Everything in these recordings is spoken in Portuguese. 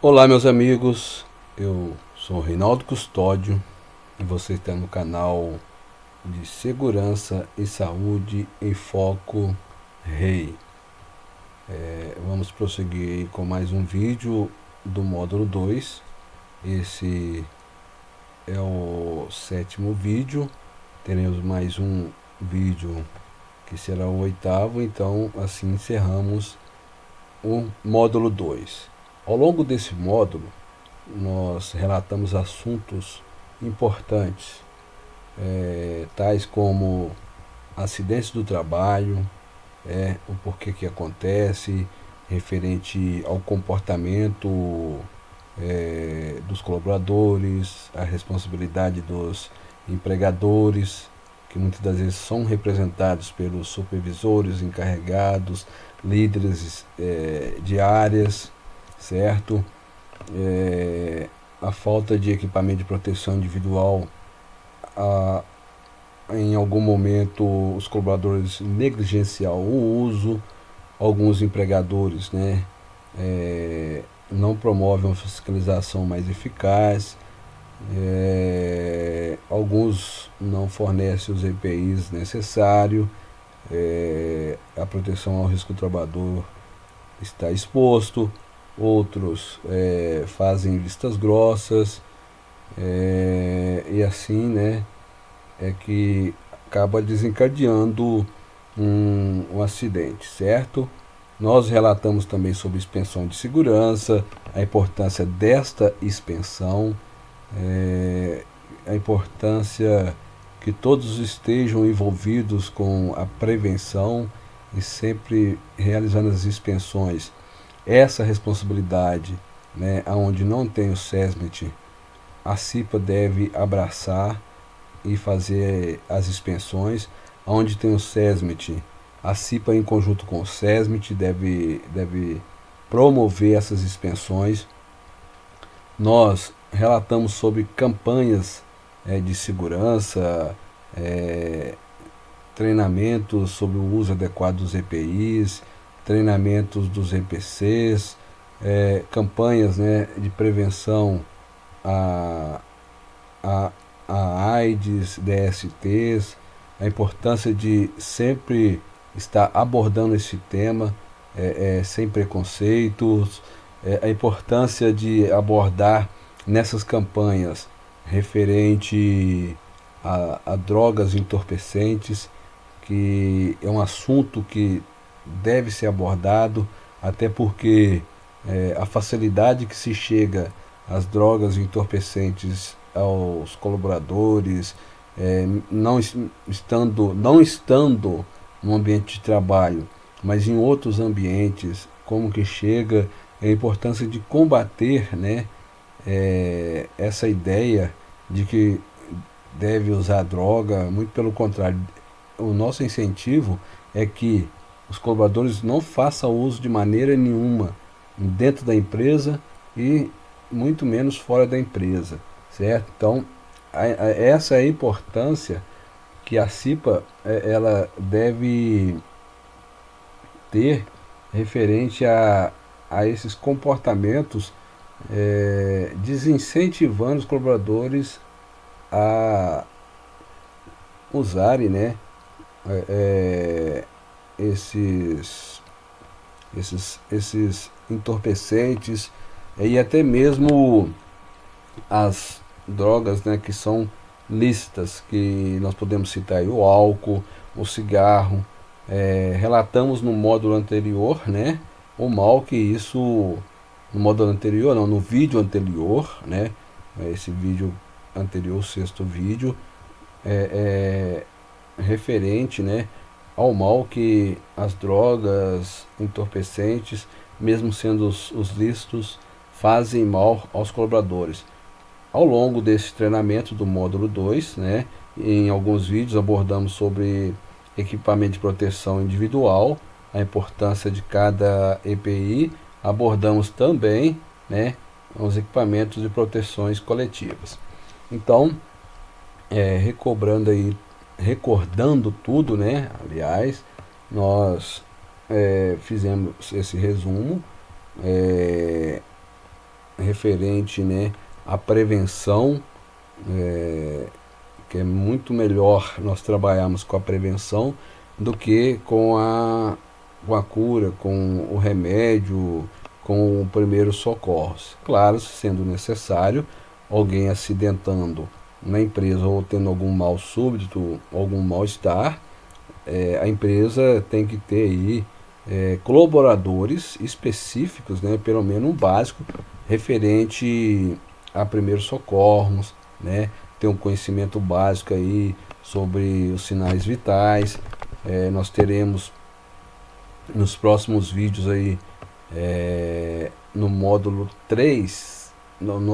Olá, meus amigos, eu sou Reinaldo Custódio e você está no canal de Segurança e Saúde em Foco REI. Vamos prosseguir com mais um vídeo do módulo 2. Esse é o 7º vídeo, teremos mais um vídeo que será o 8º, então assim encerramos o módulo 2. Ao longo desse módulo, nós relatamos assuntos importantes, tais como acidentes do trabalho, o porquê que acontece, referente ao comportamento dos colaboradores, a responsabilidade dos empregadores, que muitas das vezes são representados pelos supervisores, encarregados, líderes de áreas, certo? A falta de equipamento de proteção individual, em algum momento os colaboradores negligenciam o uso, alguns empregadores, não promovem uma fiscalização mais eficaz, alguns não fornecem os EPIs necessários, a proteção ao risco do trabalhador está exposto, outros fazem vistas grossas, e assim, é que acaba desencadeando um acidente, certo? Nós relatamos também sobre expensão de segurança, a importância desta expensão, a importância que todos estejam envolvidos com a prevenção e sempre realizando as expensões. Essa responsabilidade, onde não tem o SESMIT, a CIPA deve abraçar e fazer as expensões. Onde tem o SESMIT, a CIPA em conjunto com o SESMIT deve promover essas expensões. Nós relatamos sobre campanhas de segurança, treinamentos sobre o uso adequado dos EPIs, treinamentos dos EPCs, campanhas de prevenção a AIDS, DSTs, a importância de sempre estar abordando esse tema sem preconceitos, a importância de abordar nessas campanhas referente a drogas entorpecentes, que é um assunto que deve ser abordado, até porque a facilidade que se chega às drogas entorpecentes aos colaboradores, não estando no ambiente de trabalho, mas em outros ambientes, como que chega, a importância de combater essa ideia de que deve usar droga. Muito pelo contrário, o nosso incentivo é que os colaboradores não façam uso de maneira nenhuma dentro da empresa e muito menos fora da empresa, certo? Então, essa é a importância que a CIPA ela deve ter referente a esses comportamentos, desincentivando os colaboradores a usarem esses entorpecentes e até mesmo as drogas que são lícitas, que nós podemos citar aí o álcool, o cigarro. Relatamos no módulo anterior o mal que isso, no módulo anterior não, no vídeo anterior, esse vídeo anterior, o 6º vídeo, referente ao mal que as drogas entorpecentes, mesmo sendo os lícitos, fazem mal aos colaboradores. Ao longo desse treinamento do módulo 2, em alguns vídeos abordamos sobre equipamento de proteção individual, a importância de cada EPI, abordamos também os equipamentos de proteções coletivas. Então, recordando tudo, aliás, nós fizemos esse resumo, referente, né, à prevenção, que é muito melhor nós trabalharmos com a prevenção do que com a cura, com o remédio, com o primeiro socorros. Claro, sendo necessário, alguém acidentando na empresa ou tendo algum mal súbito, algum mal-estar, a empresa tem que ter aí colaboradores específicos, né, pelo menos um básico, referente a primeiros socorros, né, ter um conhecimento básico aí sobre os sinais vitais. Nós teremos nos próximos vídeos aí, no módulo 3,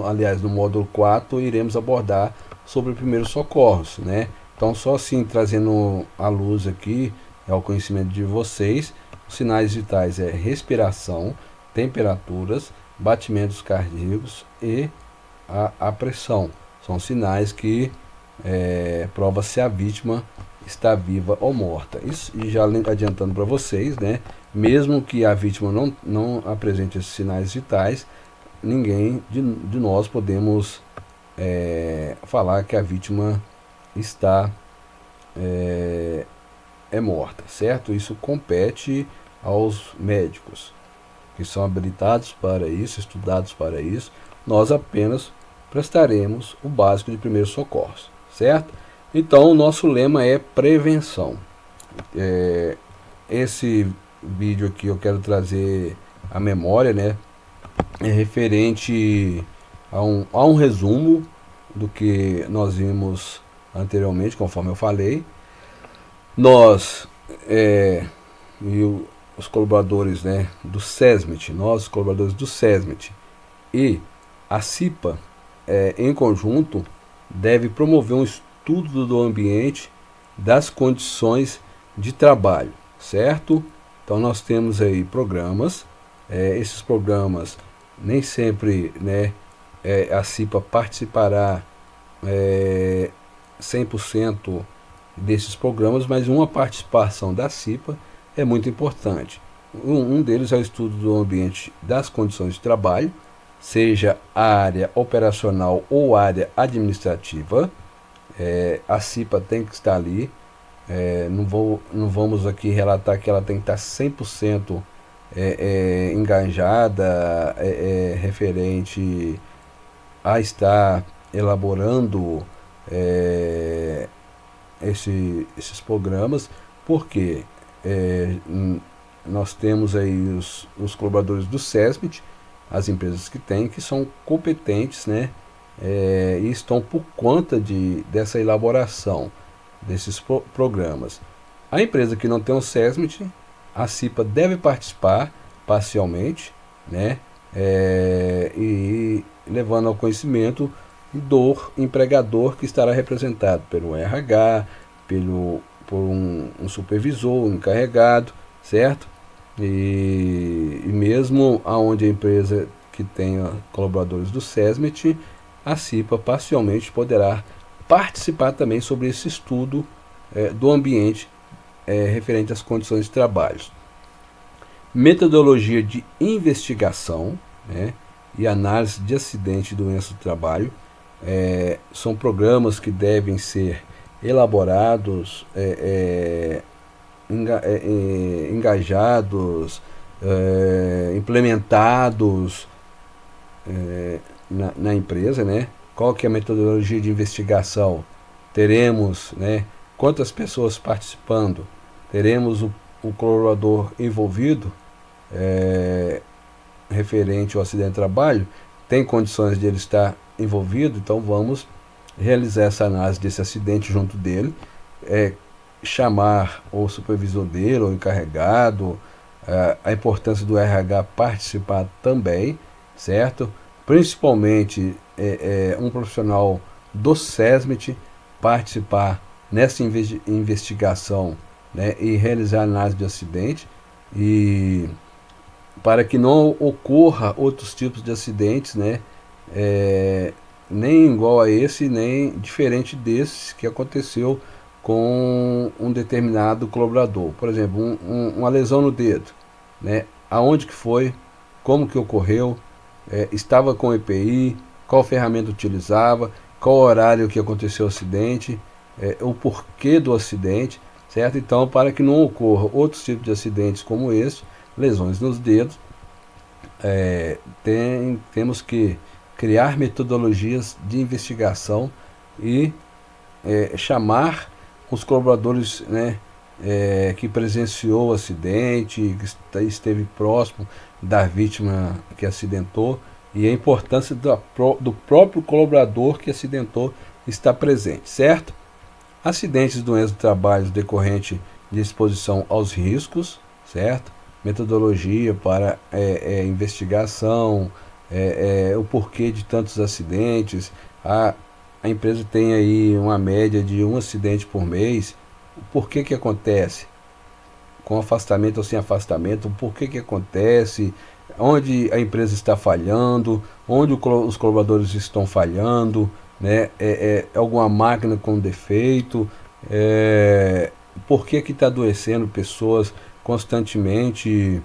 aliás, no módulo 4, iremos abordar sobre primeiros socorros, né? Então, só assim, trazendo à luz aqui, ao conhecimento de vocês, os sinais vitais é respiração, temperaturas, batimentos cardíacos e a pressão. São sinais que prova se a vítima está viva ou morta. Isso, e já adiantando para vocês, né, mesmo que a vítima não apresente esses sinais vitais, ninguém de nós podemos falar que a vítima está morta, certo? Isso compete aos médicos, que são habilitados para isso, estudados para isso. Nós apenas prestaremos o básico de primeiros socorros, certo? Então, o nosso lema é prevenção. Esse vídeo aqui eu quero trazer a memória, né? É referente a um resumo do que nós vimos anteriormente, conforme eu falei. Nós e os colaboradores, né, do SESMIT, nós, os colaboradores do SESMIT e a CIPA, em conjunto, deve promover um estudo do ambiente, das condições de trabalho, certo? Então nós temos aí programas, esses programas nem sempre, né, a CIPA participará 100% desses programas, mas uma participação da CIPA é muito importante. Um deles é o estudo do ambiente, das condições de trabalho, seja a área operacional ou área administrativa. A CIPA tem que estar ali. Não vamos aqui relatar que ela tem que estar 100% engajada, referente a estar elaborando esses programas, porque nós temos aí os colaboradores do SESMIT, as empresas que são competentes, né, e estão por conta dessa elaboração desses programas. A empresa que não tem o SESMIT, a CIPA deve participar parcialmente, né, e levando ao conhecimento do empregador, que estará representado pelo RH, por um supervisor, um encarregado, certo? E mesmo aonde a empresa que tenha colaboradores do SESMIT, a CIPA parcialmente poderá participar também sobre esse estudo do ambiente referente às condições de trabalho. Metodologia de investigação, né, e análise de acidente e doença do trabalho são programas que devem ser elaborados, engajados, implementados na empresa, né? Qual que é a metodologia de investigação? Teremos, né, quantas pessoas participando? Teremos o colaborador envolvido referente ao acidente de trabalho? Tem condições de ele estar envolvido? Então vamos realizar essa análise desse acidente junto dele, chamar o supervisor dele, o encarregado, a importância do RH participar também, certo? Principalmente um profissional do SESMIT participar nessa investigação, né, e realizar análise de acidente, e para que não ocorra outros tipos de acidentes, né, nem igual a esse, nem diferente desse que aconteceu com um determinado colaborador. Por exemplo, uma lesão no dedo, né? Aonde que foi, como que ocorreu, estava com EPI, qual ferramenta utilizava, qual horário que aconteceu o acidente, o porquê do acidente, certo? Então, para que não ocorra outros tipos de acidentes como esse, lesões nos dedos, temos que criar metodologias de investigação e chamar os colaboradores, né, que presenciou o acidente, que esteve próximo da vítima que acidentou, e a importância do próprio colaborador que acidentou estar presente, certo? Acidentes, doenças do trabalho decorrente de exposição aos riscos, certo? Metodologia para investigação, o porquê de tantos acidentes. A empresa tem aí uma média de um acidente por mês. O porquê que acontece? Com afastamento ou sem afastamento, o porquê que acontece? Onde a empresa está falhando? Onde os colaboradores estão falhando? Né? Alguma máquina com defeito? Por que está adoecendo pessoas constantemente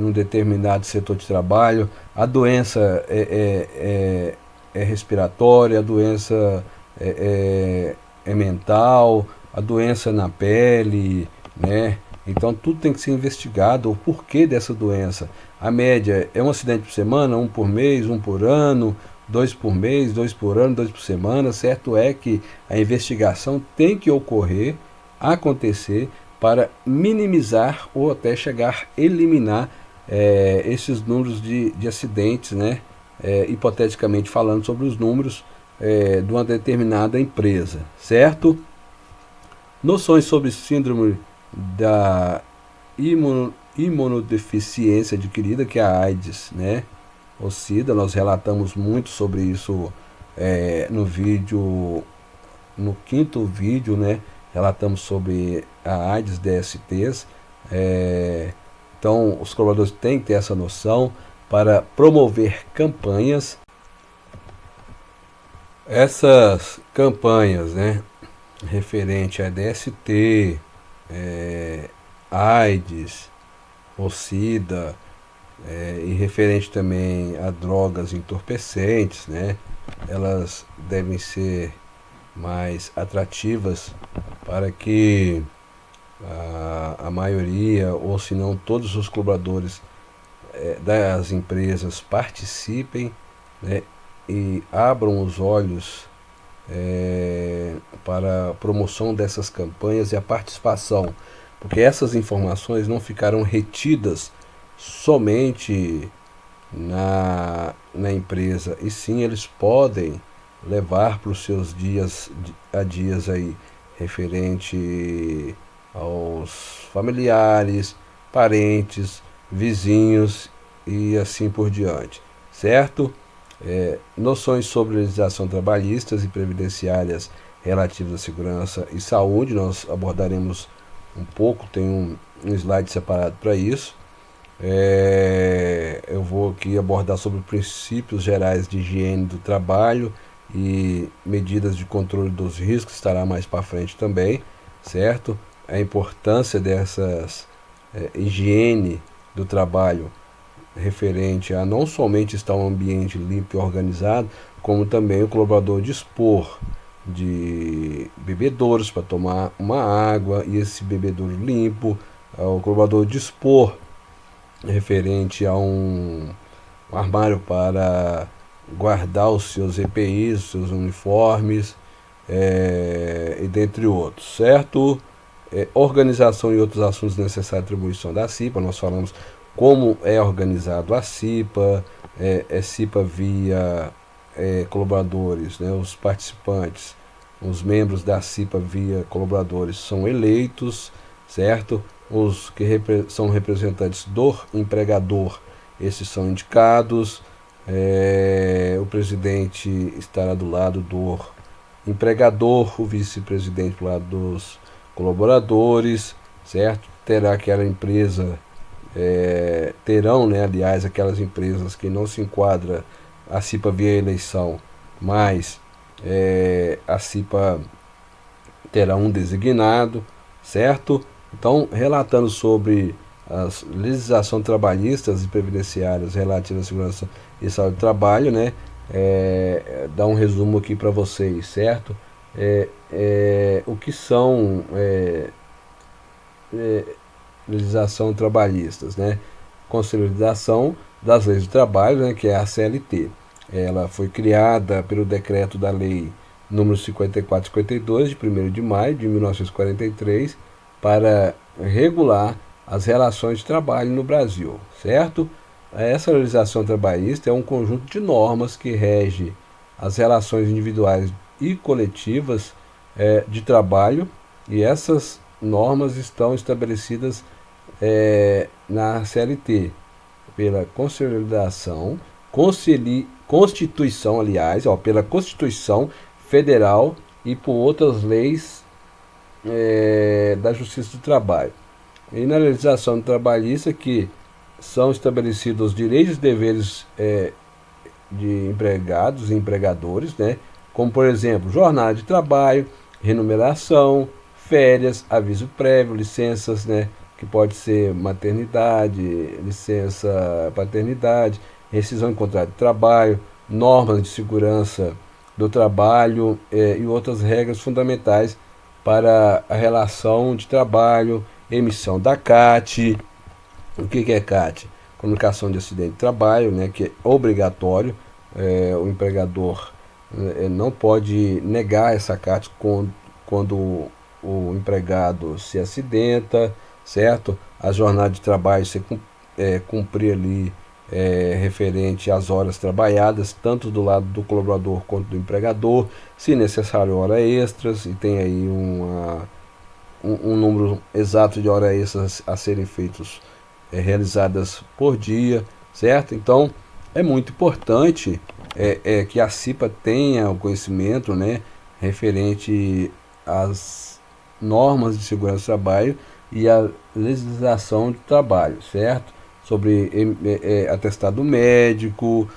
num determinado setor de trabalho? A doença é respiratória, a doença é mental, a doença na pele, né? Então tudo tem que ser investigado, o porquê dessa doença. A média é um acidente por semana, um por mês, um por ano, dois por mês, dois por ano, dois por semana. Certo é que a investigação tem que ocorrer, acontecer, para minimizar ou até chegar a eliminar esses números de acidentes, né? Hipoteticamente falando sobre os números de uma determinada empresa, certo? Noções sobre síndrome da imunodeficiência adquirida, que é a AIDS, né? Ou SIDA, nós relatamos muito sobre isso no vídeo, no quinto vídeo, né? Relatamos sobre a AIDS DSTs. Então, os colaboradores têm que ter essa noção para promover campanhas. Essas campanhas, né, referente a DST, AIDS, ou SIDA, e referente também a drogas entorpecentes, né, elas devem ser mais atrativas para que a maioria, ou se não todos os colaboradores das empresas participem, né, e abram os olhos para a promoção dessas campanhas e a participação, porque essas informações não ficarão retidas somente na empresa, e sim eles podem levar para os seus dias a dias aí, referente aos familiares, parentes, vizinhos e assim por diante, certo? Noções sobre legislação trabalhistas e previdenciárias relativas à segurança e saúde, nós abordaremos um pouco, tem um slide separado para isso. Eu vou aqui abordar sobre princípios gerais de higiene do trabalho e medidas de controle dos riscos, estará mais para frente também, certo? A importância dessas higiene do trabalho referente a não somente estar um ambiente limpo e organizado, como também o colaborador dispor de bebedouros para tomar uma água e esse bebedouro limpo, o colaborador dispor referente a um armário para guardar os seus EPIs, os seus uniformes, e dentre outros, certo? Organização e outros assuntos necessários à atribuição da CIPA, nós falamos como é organizado a CIPA, CIPA via colaboradores, né, os participantes, os membros da CIPA via colaboradores são eleitos, certo? Os que são representantes do empregador, esses são indicados, o presidente estará do lado do empregador, o vice-presidente do lado dos colaboradores, certo? Terá aquela empresa, terão, né, aliás, aquelas empresas que não se enquadra a CIPA via eleição, mas a CIPA terá um designado, certo? Então, relatando sobre as legislação trabalhistas e previdenciárias relativas à segurança e saúde do trabalho, né? Dar um resumo aqui para vocês, certo? O que são legislação trabalhistas, né? Consolidação das leis do trabalho, né, que é a CLT. Ela foi criada pelo decreto da lei número 5452 de 1º de maio de 1943 para regular as relações de trabalho no Brasil, certo? Essa legislação trabalhista é um conjunto de normas que rege as relações individuais e coletivas de trabalho, e essas normas estão estabelecidas na CLT pela consolidação, Constituição, aliás, pela Constituição Federal e por outras leis da Justiça do Trabalho. E na legislação trabalhista que são estabelecidos os direitos e deveres de empregados e empregadores, né? Como, por exemplo, jornada de trabalho, remuneração, férias, aviso prévio, licenças, né? Que pode ser maternidade, licença paternidade, rescisão de contrato de trabalho, normas de segurança do trabalho e outras regras fundamentais para a relação de trabalho, emissão da CAT. O que é CAT? Comunicação de acidente de trabalho, né, que é obrigatório. O empregador não pode negar essa CAT quando o empregado se acidenta, certo? A jornada de trabalho você cumprir ali referente às horas trabalhadas, tanto do lado do colaborador quanto do empregador, se necessário hora extras, e tem aí um número exato de horas extras a serem feitos, realizadas por dia, certo? Então é muito importante que a CIPA tenha o conhecimento, né, referente às normas de segurança do trabalho e a legislação de trabalho, certo? Sobre atestado médico,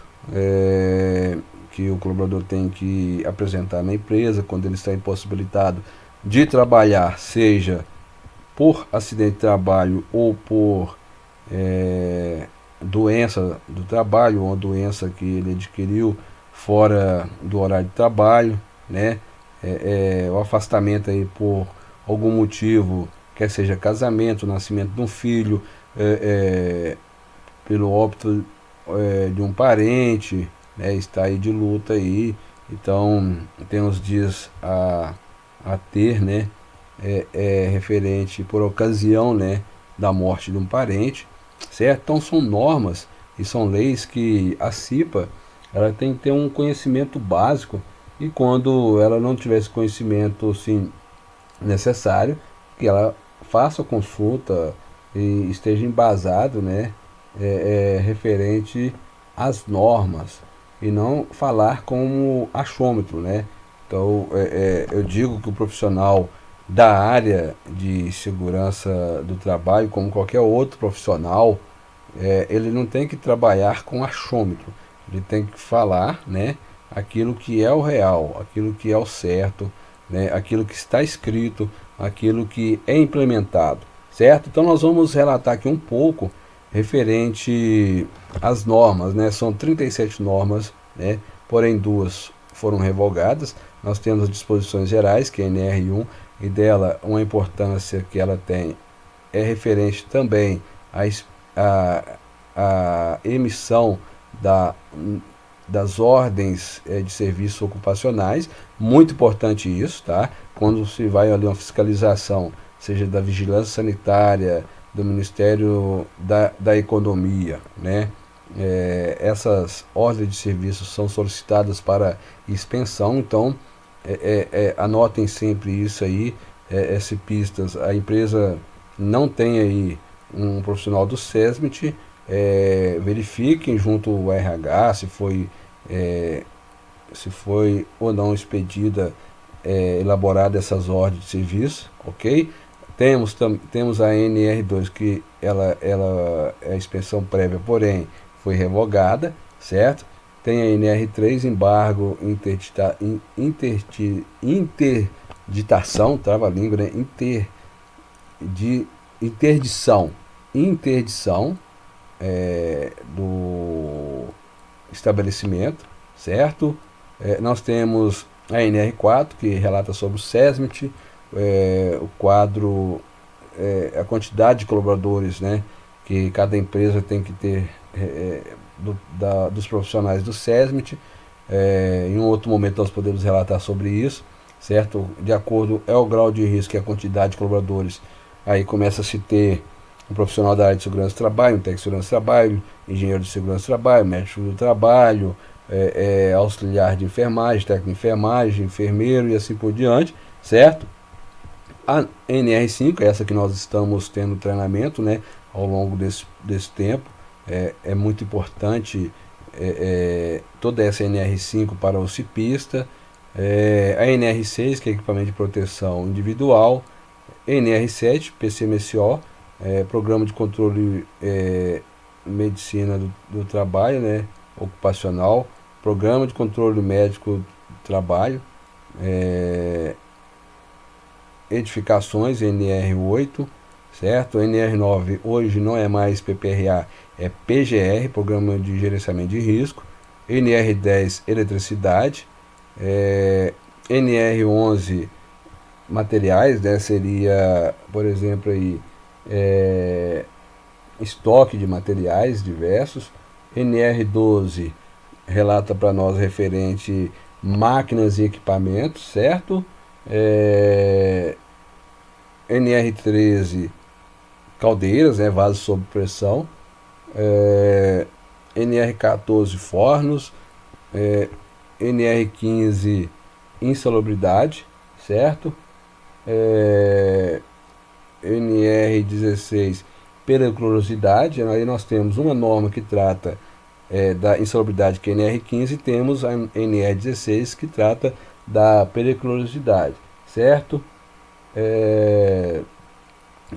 que o colaborador tem que apresentar na empresa quando ele está impossibilitado de trabalhar, seja por acidente de trabalho ou por doença do trabalho, ou uma doença que ele adquiriu fora do horário de trabalho, né? O afastamento aí por algum motivo, quer seja casamento, nascimento de um filho, pelo óbito de um parente, né? Está aí de luta aí, então tem uns dias a ter, né? Referente por ocasião, né, da morte de um parente, certo? Então são normas e são leis que a CIPA ela tem que ter um conhecimento básico, e quando ela não tiver esse conhecimento assim, necessário, que ela faça consulta e esteja embasado, né, referente às normas, e não falar como achômetro, né? Então eu digo que o profissional da área de segurança do trabalho, como qualquer outro profissional, ele não tem que trabalhar com achômetro, ele tem que falar, né, aquilo que é o real, aquilo que é o certo, né, aquilo que está escrito, aquilo que é implementado, certo? Então nós vamos relatar aqui um pouco referente às normas, né? São 37 normas, né? Porém duas foram revogadas. Nós temos as disposições gerais, que é a NR1, e dela uma importância que ela tem é referente também à emissão das ordens de serviços ocupacionais. Muito importante isso, tá? Quando se vai ali uma fiscalização, seja da vigilância sanitária, do Ministério da Economia, né? Essas ordens de serviços são solicitadas para expensão, então anotem sempre isso aí, SPistas. A empresa não tem aí um profissional do SESMIT, verifiquem junto ao RH se foi ou não expedida, elaborada essas ordens de serviço, ok? Temos a NR2, que ela é a expensão prévia, porém foi revogada, certo? Tem a NR3, embargo, interditação, trava-língua, né? Interdição, interdição do estabelecimento, certo? Nós temos a NR4, que relata sobre o SESMIT, o quadro, a quantidade de colaboradores, né, que cada empresa tem que ter dos profissionais do SESMIT. Em um outro momento nós podemos relatar sobre isso, certo? De acordo é o grau de risco e a quantidade de colaboradores, aí começa a se ter um profissional da área de segurança do trabalho, um técnico de segurança do trabalho, engenheiro de segurança do trabalho, médico do trabalho, auxiliar de enfermagem, técnico de enfermagem, enfermeiro e assim por diante, certo? A NR5, essa que nós estamos tendo treinamento, né, ao longo desse tempo, é muito importante toda essa NR5 para o cipista, a NR6, que é equipamento de proteção individual, NR7, PCMSO, Programa de Controle Medicina do Trabalho, né, ocupacional, Programa de Controle Médico do Trabalho, edificações, NR8, certo? NR9 hoje não é mais PPRA, é PGR, Programa de Gerenciamento de Risco. NR10, eletricidade. NR11, materiais, né? Seria, por exemplo, aí, estoque de materiais diversos. NR12 relata para nós referente máquinas e equipamentos, certo? NR13, caldeiras, né, vasos sob pressão. NR14, fornos. NR15, insalubridade, certo? NR16, periculosidade. Aí nós temos uma norma que trata da insalubridade, que é NR15, e temos a NR16 que trata da periculosidade, certo?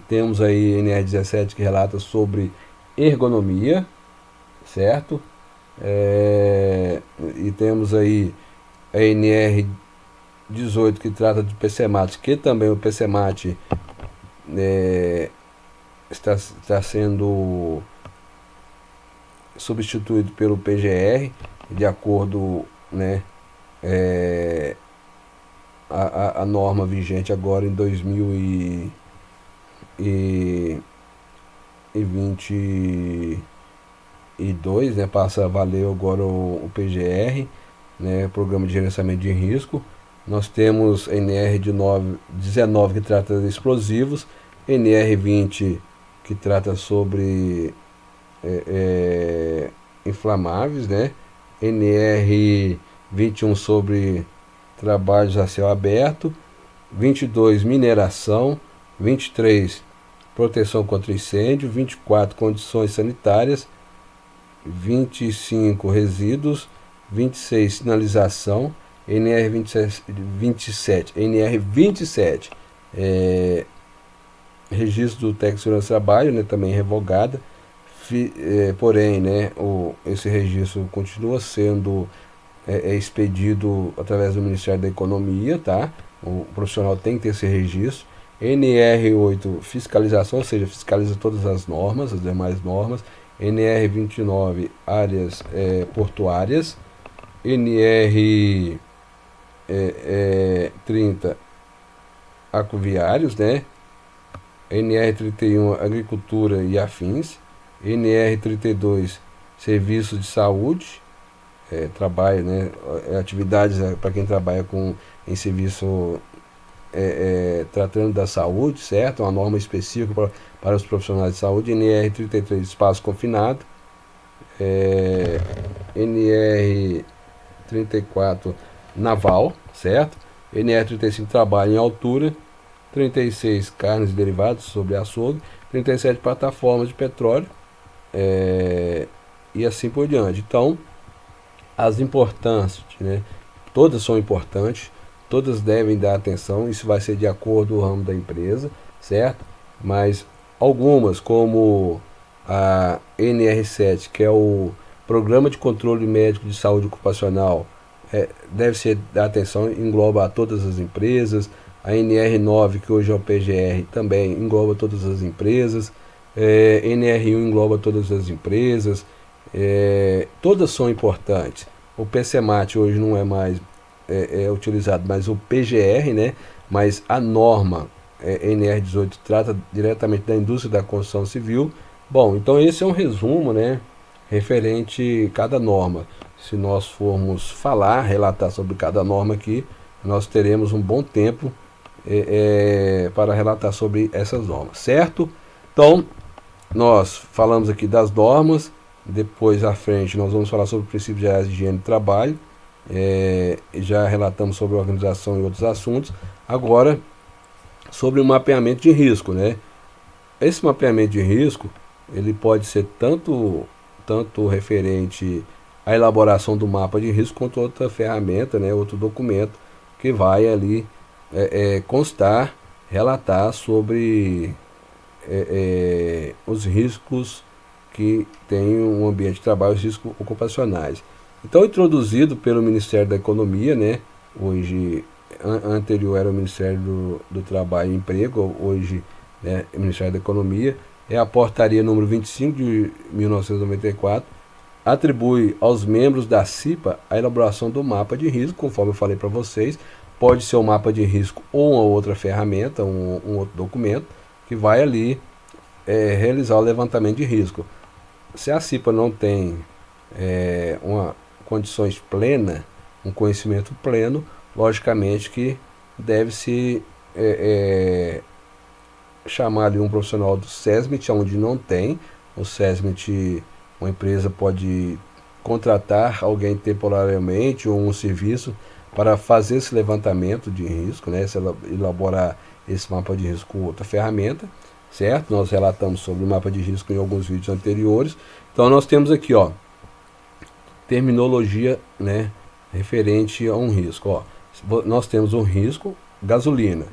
Temos aí NR17 que relata sobre ergonomia, certo? E temos aí a NR18 que trata de PCMAT, que também o PCMAT está sendo substituído pelo PGR, de acordo, né, a norma vigente agora em 2022, né, passa a valer agora o PGR, né, Programa de Gerenciamento de Risco. Nós temos NR19 que trata de explosivos, NR20 que trata sobre inflamáveis, né, NR21 sobre trabalhos a céu aberto, 22 mineração, 23 proteção contra incêndio, 24 condições sanitárias, 25 resíduos, 26 sinalização, NR27 registro do técnico de segurança do trabalho, né, também revogada, porém, né, esse registro continua sendo expedido através do Ministério da Economia, tá? O profissional tem que ter esse registro. NR8, fiscalização, ou seja, fiscaliza todas as normas, as demais normas. NR29, áreas portuárias. NR30, aquaviários, né? NR31, agricultura e afins. NR32, serviços de saúde, trabalho, né? Atividades para quem trabalha em serviço tratando da saúde, certo? Uma norma específica para os profissionais de saúde. NR33, espaço confinado. NR34, naval, certo? NR35, trabalho em altura. 36, carnes e derivados sobre açougue. 37, plataformas de petróleo, e assim por diante. Então, as importâncias, né? Todas são importantes, todas devem dar atenção. Isso vai ser de acordo com o ramo da empresa, certo? Mas algumas, como a NR7, que é o Programa de Controle Médico de Saúde Ocupacional, deve ser dar atenção, engloba todas as empresas. A NR9, que hoje é o PGR, também engloba todas as empresas. NR1 engloba todas as empresas, todas são importantes. O PCMAT hoje não é mais utilizado, mas o PGR, né? Mas a norma NR18 trata diretamente da indústria da construção civil. Bom, então esse é um resumo, né, referente a cada norma. Se nós formos falar, relatar sobre cada norma aqui, nós teremos um bom tempo para relatar sobre essas normas, certo? Então, nós falamos aqui das normas, depois à frente nós vamos falar sobre princípios gerais de higiene do trabalho, já relatamos sobre organização e outros assuntos. Agora, sobre o mapeamento de risco, né? Esse mapeamento de risco, ele pode ser tanto referente à elaboração do mapa de risco, quanto outra ferramenta, né, outro documento que vai ali constar, relatar sobre os riscos que tem um ambiente de trabalho, os riscos ocupacionais. Então, introduzido pelo Ministério da Economia, né, hoje, anterior era o Ministério do Trabalho e Emprego, hoje, né, o Ministério da Economia, é a portaria número 25 de 1994, atribui aos membros da CIPA a elaboração do mapa de risco, conforme eu falei para vocês. Pode ser um mapa de risco ou uma outra ferramenta, um outro documento, que vai ali realizar o levantamento de risco. Se a CIPA não tem uma condições plena, um conhecimento pleno, logicamente que deve-se chamar ali um profissional do SESMIT, onde não tem. O SESMIT, uma empresa pode contratar alguém temporariamente ou um serviço para fazer esse levantamento de risco, né, elaborar esse mapa de risco com outra ferramenta, certo? Nós relatamos sobre o mapa de risco em alguns vídeos anteriores. Então nós temos aqui, ó, terminologia, né, referente a um risco. Ó, nós temos um risco, gasolina,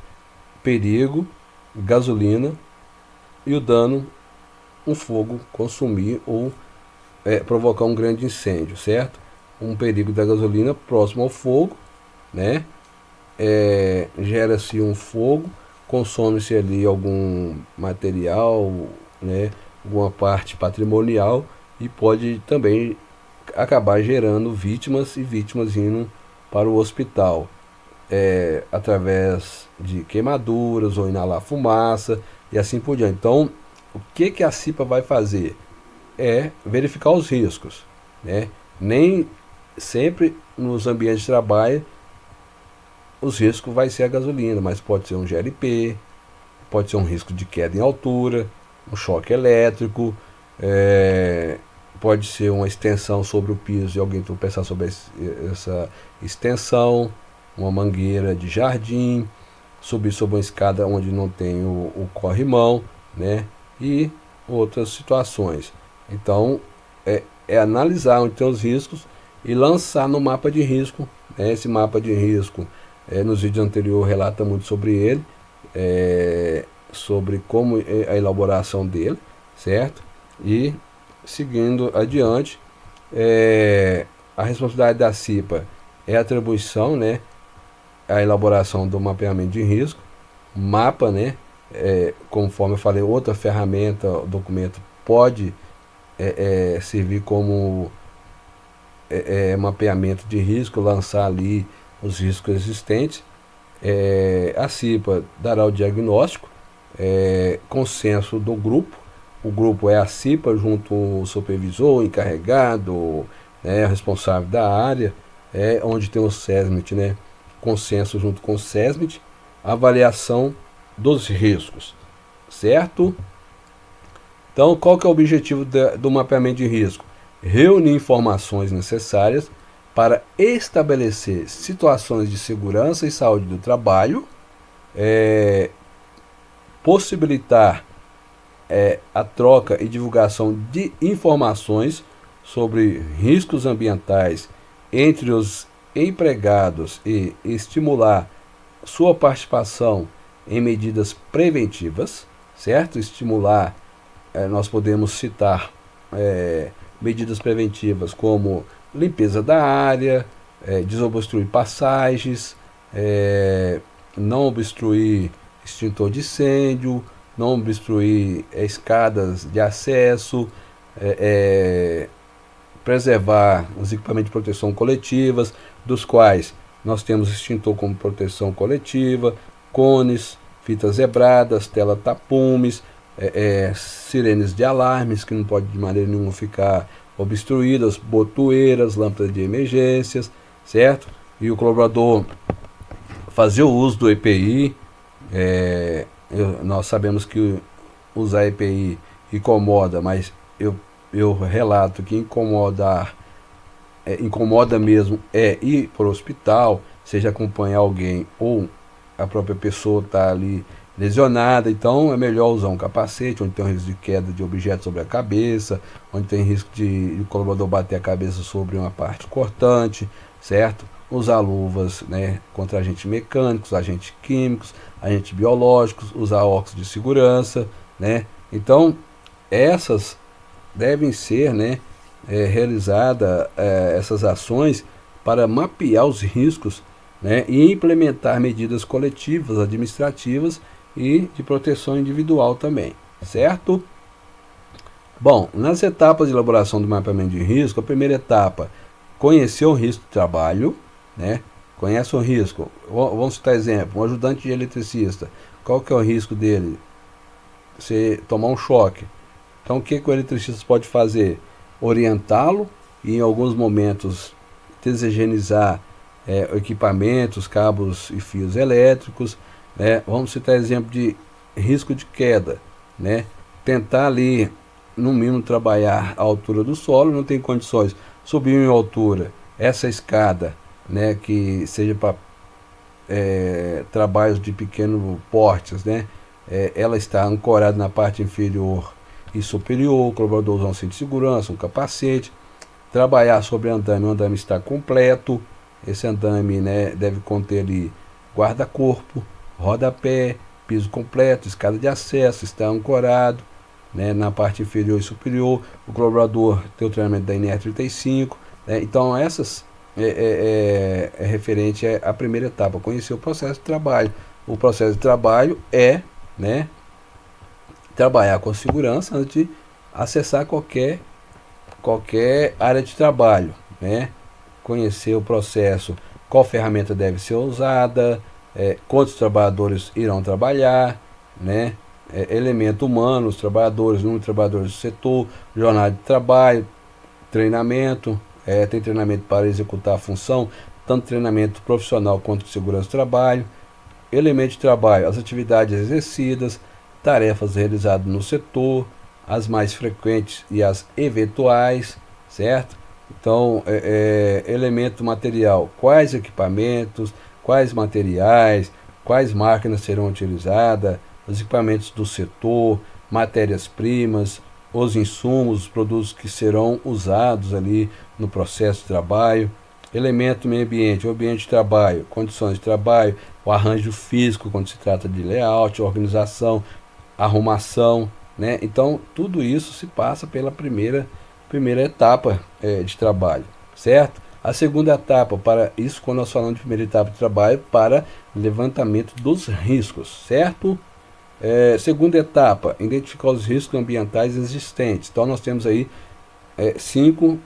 perigo, gasolina e o dano, um fogo consumir ou provocar um grande incêndio, certo? Um perigo da gasolina próximo ao fogo, né? Gera-se um fogo, consome-se ali algum material, né? Alguma parte patrimonial, e pode também acabar gerando vítimas, e vítimas indo para o hospital através de queimaduras ou inalar fumaça e assim por diante. Então, o que a CIPA vai fazer? Verificar os riscos, né? Nem sempre nos ambientes de trabalho os riscos vai ser a gasolina, mas pode ser um GLP, pode ser um risco de queda em altura, um choque elétrico, pode ser uma extensão sobre o piso e alguém tropeçar sobre essa extensão, uma mangueira de jardim, subir sobre uma escada onde não tem o corrimão, né? E outras situações. Então, analisar onde tem os riscos e lançar no mapa de risco, né? Esse mapa de risco, nos vídeos anteriores relata muito sobre ele, sobre como a elaboração dele, certo? E seguindo adiante, a responsabilidade da CIPA é a atribuição, né, a elaboração do mapeamento de risco, mapa, né, conforme eu falei, outra ferramenta, o documento pode servir como mapeamento de risco, lançar ali os riscos existentes. A CIPA dará o diagnóstico, consenso do grupo. O grupo é a CIPA junto o supervisor, o encarregado, né, responsável da área, onde tem o SESMIT, né, consenso junto com o SESMIT, avaliação dos riscos, certo? Então, qual que é o objetivo do mapeamento de risco? Reunir informações necessárias para estabelecer situações de segurança e saúde do trabalho, possibilitar a troca e divulgação de informações sobre riscos ambientais entre os empregados e estimular sua participação em medidas preventivas, certo? Estimular, nós podemos citar medidas preventivas como limpeza da área, desobstruir passagens, não obstruir extintor de incêndio, não obstruir escadas de acesso, preservar os equipamentos de proteção coletivas, dos quais nós temos extintor como proteção coletiva, cones, fitas zebradas, tela-tapumes, sirenes de alarmes, que não pode de maneira nenhuma ficar obstruídas, botoeiras, lâmpadas de emergências, certo? E o colaborador fazer o uso do EPI, nós sabemos que usar EPI incomoda, mas eu relato que incomoda mesmo ir para o hospital, seja acompanhar alguém ou a própria pessoa está ali lesionada. Então é melhor usar um capacete, onde tem um risco de queda de objeto sobre a cabeça, onde tem risco de o colaborador bater a cabeça sobre uma parte cortante, certo? Usar luvas, né, contra agentes mecânicos, agentes químicos, agentes biológicos, usar óculos de segurança, né? Então essas devem ser, né, realizadas essas ações para mapear os riscos, né, e implementar medidas coletivas, administrativas e de proteção individual também, certo? Bom, nas etapas de elaboração do mapeamento de risco, a primeira etapa, conhecer o risco de trabalho, né? Conhece o risco. Vamos citar exemplo, um ajudante de eletricista. Qual que é o risco dele? Você tomar um choque. Então o que o eletricista pode fazer? Orientá-lo e em alguns momentos desengenizar equipamentos, cabos e fios elétricos, né? Vamos citar exemplo de risco de queda, né? Tentar ali, no mínimo, trabalhar a altura do solo, não tem condições, subir em altura, essa escada, né, que seja para trabalhos de pequeno portes, né? Ela está ancorada na parte inferior e superior, o colaborador usa um cinto de segurança, um capacete, trabalhar sobre andame, o andame está completo, esse andame, né, deve conter ali guarda-corpo, rodapé, piso completo, escada de acesso, está ancorado, né, na parte inferior e superior, o colaborador tem o treinamento da INR 35, né? Então essas referente à primeira etapa, conhecer o processo de trabalho. O processo de trabalho né, trabalhar com segurança antes de acessar qualquer área de trabalho, né? Conhecer o processo, qual ferramenta deve ser usada, quantos trabalhadores irão trabalhar, né? Elemento humano, os trabalhadores, número de trabalhadores do setor, jornada de trabalho, treinamento, tem treinamento para executar a função, tanto treinamento profissional quanto de segurança do trabalho, elemento de trabalho, as atividades exercidas, tarefas realizadas no setor, as mais frequentes e as eventuais, certo? Então, elemento material, quais equipamentos, quais materiais, quais máquinas serão utilizadas, os equipamentos do setor, matérias-primas, os insumos, os produtos que serão usados ali no processo de trabalho, elemento meio ambiente, o ambiente de trabalho, condições de trabalho, o arranjo físico quando se trata de layout, organização, arrumação, né? Então tudo isso se passa pela primeira etapa de trabalho, certo? A segunda etapa, para isso quando nós falamos de primeira etapa de trabalho, para levantamento dos riscos, certo? Segunda etapa, identificar os riscos ambientais existentes. Então nós temos aí 5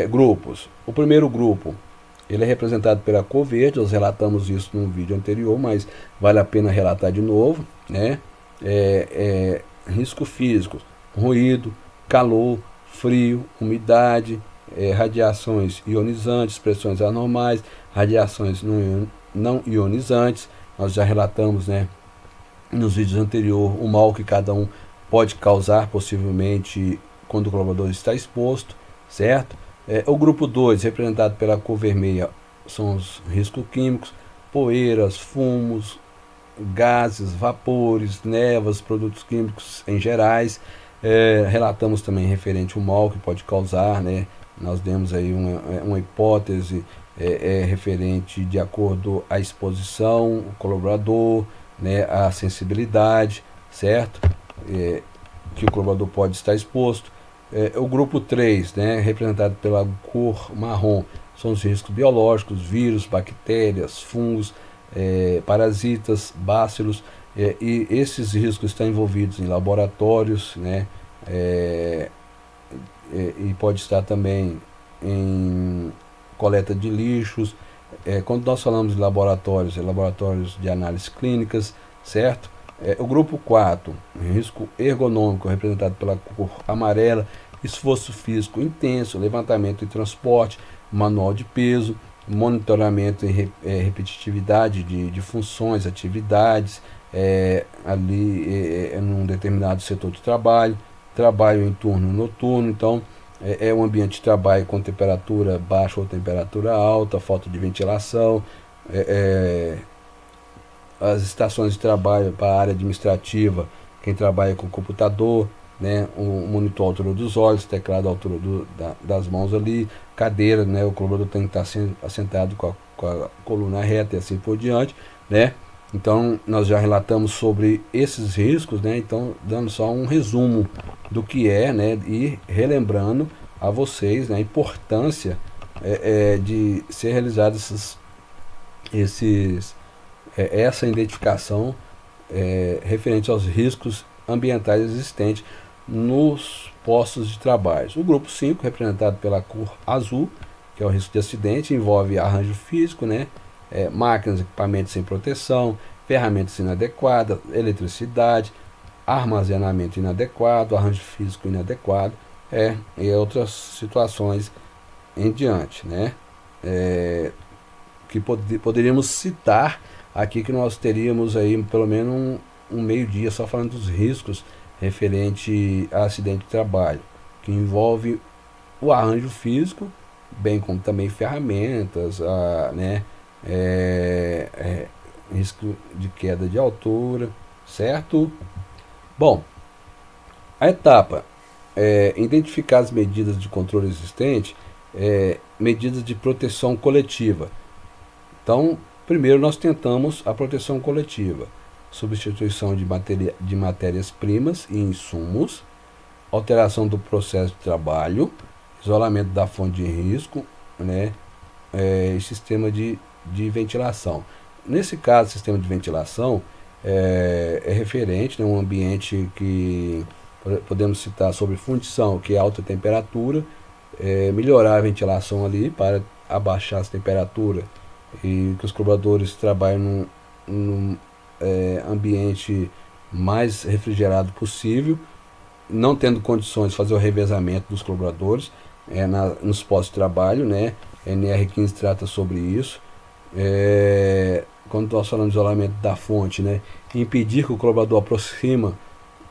grupos. O primeiro grupo, ele é representado pela cor verde, nós relatamos isso num vídeo anterior, mas vale a pena relatar de novo, né? Risco físico, ruído, calor, frio, umidade, radiações ionizantes, pressões anormais, radiações não ionizantes. Nós já relatamos, né, nos vídeos anteriores, o mal que cada um pode causar possivelmente quando o colaborador está exposto, certo? O grupo 2, representado pela cor vermelha, são os riscos químicos, poeiras, fumos, gases, vapores, névoas, produtos químicos em gerais. Relatamos também referente ao mal que pode causar, né? Nós demos aí uma hipótese referente de acordo à exposição, o colaborador, né, a sensibilidade, certo? Que o colaborador pode estar exposto. O grupo 3, né, representado pela cor marrom, são os riscos biológicos, vírus, bactérias, fungos, parasitas, bácilos. E esses riscos estão envolvidos em laboratórios, né? É, e pode estar também em coleta de lixos. Quando nós falamos de laboratórios, laboratórios de análises clínicas, certo? O grupo 4, risco ergonômico, representado pela cor amarela, esforço físico intenso, levantamento e transporte, manual de peso, monitoramento e repetitividade de funções, atividades, ali num determinado setor de trabalho, trabalho em turno noturno. Então um ambiente de trabalho com temperatura baixa ou temperatura alta, falta de ventilação, as estações de trabalho para a área administrativa, quem trabalha com computador, né, o monitor à altura dos olhos, teclado à altura das mãos ali, cadeira, né, o colaborador tem que estar assentado com a coluna reta e assim por diante, né. Então nós já relatamos sobre esses riscos, né, então dando só um resumo do que é, né, e relembrando a vocês, né, a importância de ser realizados essa identificação referente aos riscos ambientais existentes nos postos de trabalho. O grupo 5, representado pela cor azul, que é o risco de acidente, envolve arranjo físico, né? Máquinas, equipamentos sem proteção, ferramentas inadequadas, eletricidade, armazenamento inadequado, arranjo físico inadequado, e outras situações em diante, né? Que poderíamos citar aqui, que nós teríamos aí pelo menos um meio-dia só falando dos riscos referente a acidente de trabalho, que envolve o arranjo físico, bem como também ferramentas, né, risco de queda de altura, certo? Bom, a etapa identificar as medidas de controle existente, medidas de proteção coletiva. Então, primeiro nós tentamos a proteção coletiva, substituição de matérias-primas e insumos, alteração do processo de trabalho, isolamento da fonte de risco, né, e sistema de ventilação. Nesse caso, sistema de ventilação é referente a um ambiente que podemos citar sobre fundição, que é alta temperatura, melhorar a ventilação ali para abaixar essa temperatura e que os colaboradores trabalhem num ambiente mais refrigerado possível, não tendo condições de fazer o revezamento dos colaboradores nos postos de trabalho, né? NR15 trata sobre isso. Quando nós falamos de isolamento da fonte, né? Impedir que o colaborador aproxima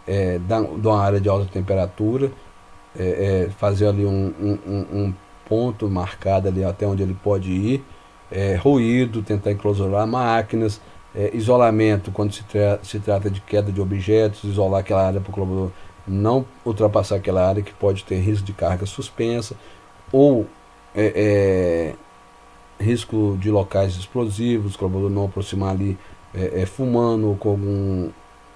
de uma área de alta temperatura, fazer ali um ponto marcado ali até onde ele pode ir, ruído, tentar enclausurar máquinas, isolamento quando se trata de queda de objetos, isolar aquela área para o colaborador não ultrapassar aquela área que pode ter risco de carga suspensa, ou risco de locais explosivos, o colaborador não aproximar ali fumando ou com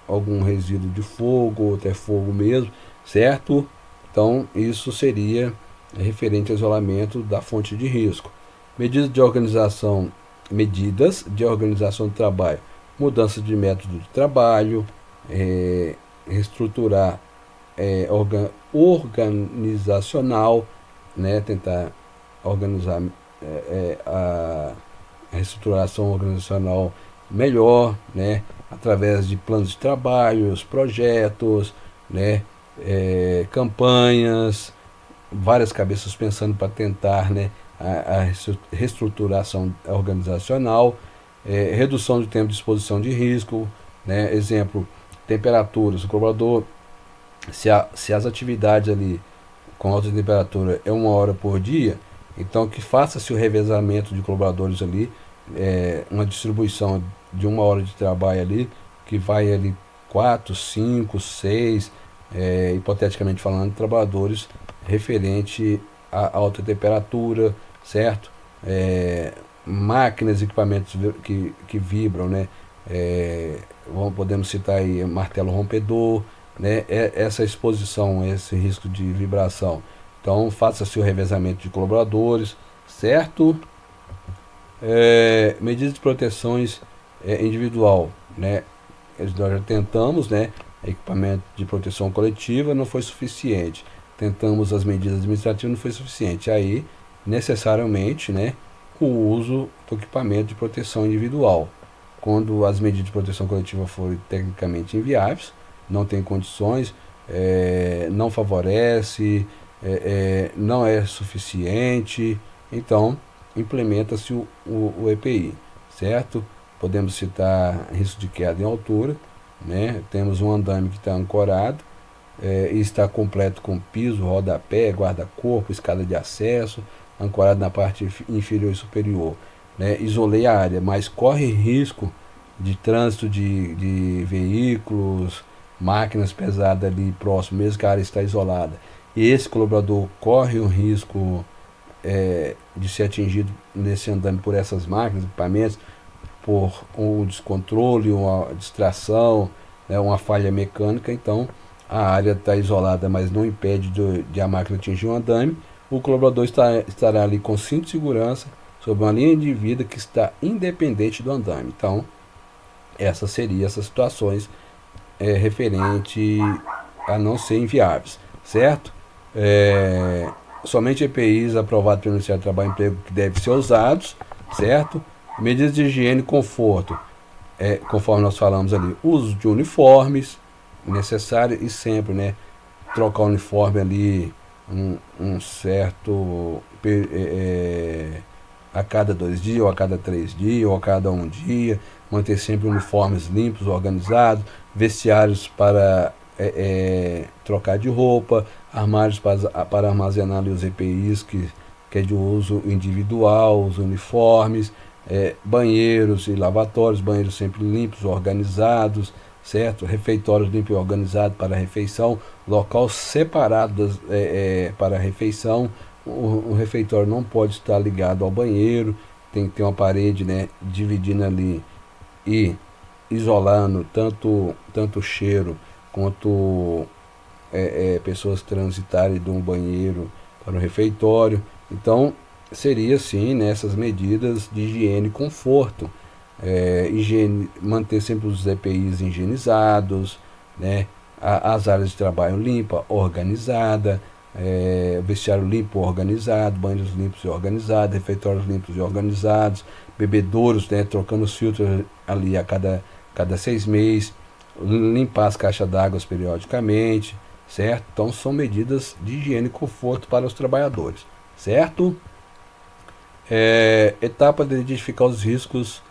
algum resíduo de fogo, ou até fogo mesmo, certo? Então isso seria referente ao isolamento da fonte de risco. Medidas de organização do trabalho, mudança de método de trabalho, reestruturar organizacional, né, tentar organizar a reestruturação organizacional melhor, né, através de planos de trabalhos, projetos, né, campanhas, várias cabeças pensando para tentar, né, a reestruturação organizacional, redução do tempo de exposição de risco, né, exemplo, temperaturas, o colaborador, se as atividades ali com alta temperatura é 1 hora por dia, então que faça-se o revezamento de colaboradores ali, uma distribuição de 1 hora de trabalho ali, que vai ali 4, 5, 6, hipoteticamente falando, trabalhadores referente a alta temperatura, certo? Máquinas, equipamentos que vibram, né? Podemos citar aí martelo rompedor, né? Essa exposição, esse risco de vibração. Então, faça-se o revezamento de colaboradores, certo? Medidas de proteções individual, né? nós já tentamos, né, equipamento de proteção coletiva, não foi suficiente. Tentamos as medidas administrativas, não foi suficiente. Aí, necessariamente, né, o uso do equipamento de proteção individual. Quando as medidas de proteção coletiva forem tecnicamente inviáveis, não tem condições, não favorece, não é suficiente, então implementa-se o EPI, certo? Podemos citar risco de queda em altura, né? Temos um andame que está ancorado, e está completo com piso, rodapé, guarda-corpo, escada de acesso, ancorado na parte inferior e superior. Né? Isolei a área, mas corre risco de trânsito de veículos, máquinas pesadas ali próximo, mesmo que a área está isolada. E esse colaborador corre o risco de ser atingido nesse andame por essas máquinas, equipamentos, por um descontrole, uma distração, né, uma falha mecânica. Então a área está isolada, mas não impede de a máquina atingir um andame. O colaborador estará ali com cinto de segurança, sob uma linha de vida que está independente do andame. Então, essas seriam essas situações referente a não ser inviáveis, certo? Somente EPIs aprovados pelo Ministério do Trabalho e Emprego que devem ser usados, certo? Medidas de higiene e conforto, conforme nós falamos ali, uso de uniformes, necessário e sempre, né? Trocar o uniforme ali um certo a cada 2 dias, ou a cada 3 dias, ou a cada um dia, manter sempre uniformes limpos, organizados, vestiários para trocar de roupa, armários para armazenar ali os EPIs que é de uso individual, os uniformes, banheiros e lavatórios, banheiros sempre limpos, organizados, certo? Refeitórios limpos e organizados para a refeição, local separado para a refeição. O refeitório não pode estar ligado ao banheiro, tem que ter uma parede, né, dividindo ali e isolando tanto o cheiro quanto pessoas transitarem de um banheiro para o refeitório. Então seria sim nessas medidas de higiene e conforto, manter sempre os EPIs higienizados, né, as áreas de trabalho limpa, organizada, vestiário limpo, organizado, banheiros limpos e organizados, refeitórios limpos e organizados, bebedouros, né, trocando os filtros ali a cada 6 meses, limpar as caixas d'água periodicamente, certo? Então são medidas de higiene e conforto para os trabalhadores, certo? Etapa de identificar os riscos,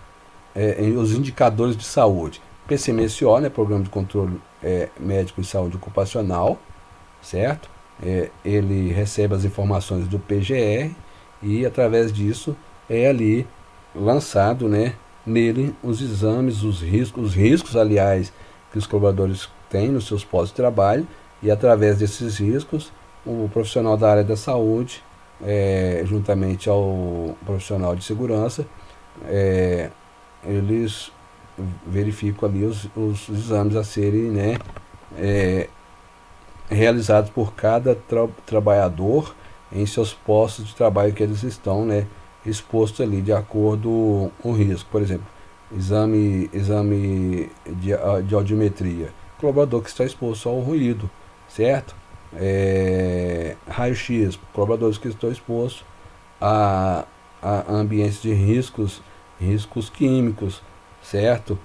os indicadores de saúde. PCMSO, né, Programa de Controle Médico e Saúde Ocupacional, certo? Ele recebe as informações do PGR e através disso é ali lançado, né, nele os exames, os riscos, aliás, que os colaboradores têm nos seus postos de trabalho, e através desses riscos o profissional da área da saúde, juntamente ao profissional de segurança, eles verificam ali os exames a serem, né, realizados por cada trabalhador em seus postos de trabalho que eles estão, né, expostos ali de acordo com o risco. Por exemplo, exame de audiometria, colaborador que está exposto ao ruído, certo? Raio-X, colaboradores que estão expostos a ambientes de riscos químicos, certo?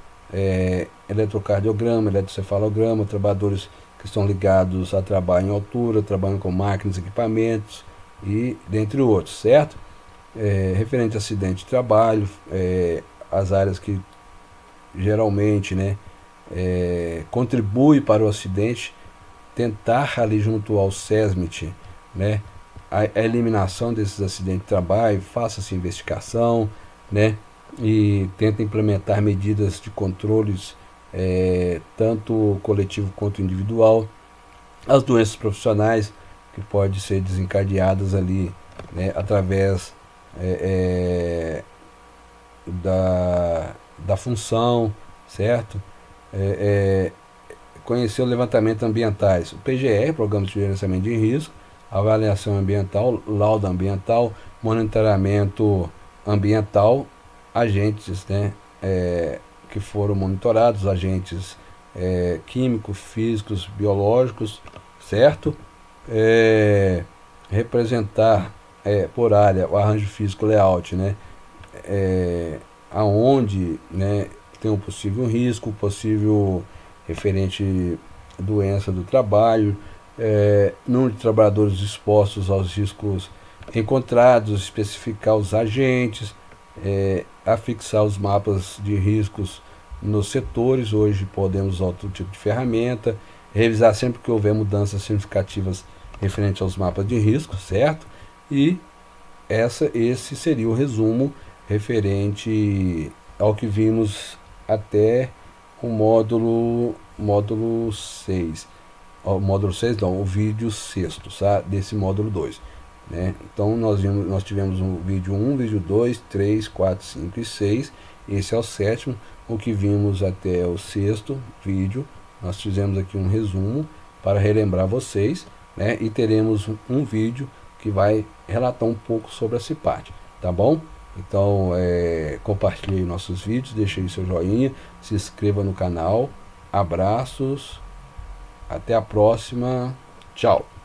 Eletrocardiograma, eletrocefalograma, trabalhadores que estão ligados a trabalho em altura, trabalham com máquinas, equipamentos e dentre outros, certo? Referente a acidente de trabalho, as áreas que geralmente, né, contribui para o acidente, tentar ali junto ao SESMIT, né, a eliminação desses acidentes de trabalho, faça-se investigação, né, e tenta implementar medidas de controles, tanto coletivo quanto individual. As doenças profissionais que podem ser desencadeadas ali, né, através da função, certo? Conhecer o levantamento ambientais, o PGR, Programa de Gerenciamento de Risco, avaliação ambiental, laudo ambiental, monitoramento ambiental, agentes, né, que foram monitorados, agentes químicos, físicos, biológicos, certo? Representar por área o arranjo físico layout, né? Aonde, né, tem um possível risco, possível referente à doença do trabalho, número de trabalhadores expostos aos riscos encontrados, especificar os agentes, afixar os mapas de riscos nos setores. Hoje podemos usar outro tipo de ferramenta, revisar sempre que houver mudanças significativas referente aos mapas de risco, certo? E esse seria o resumo referente ao que vimos até o módulo 6. O módulo 6 não, o vídeo sexto, tá? Desse módulo 2. Né? Então nós tivemos o vídeo 1, vídeo 2, 3, 4, 5 e 6. Esse é o sétimo. O que vimos até o sexto vídeo, nós fizemos aqui um resumo para relembrar vocês, né? E teremos um vídeo que vai relatar um pouco sobre a CIPAD, tá bom? Então compartilhe nossos vídeos, deixe aí seu joinha, se inscreva no canal. Abraços, até a próxima, tchau!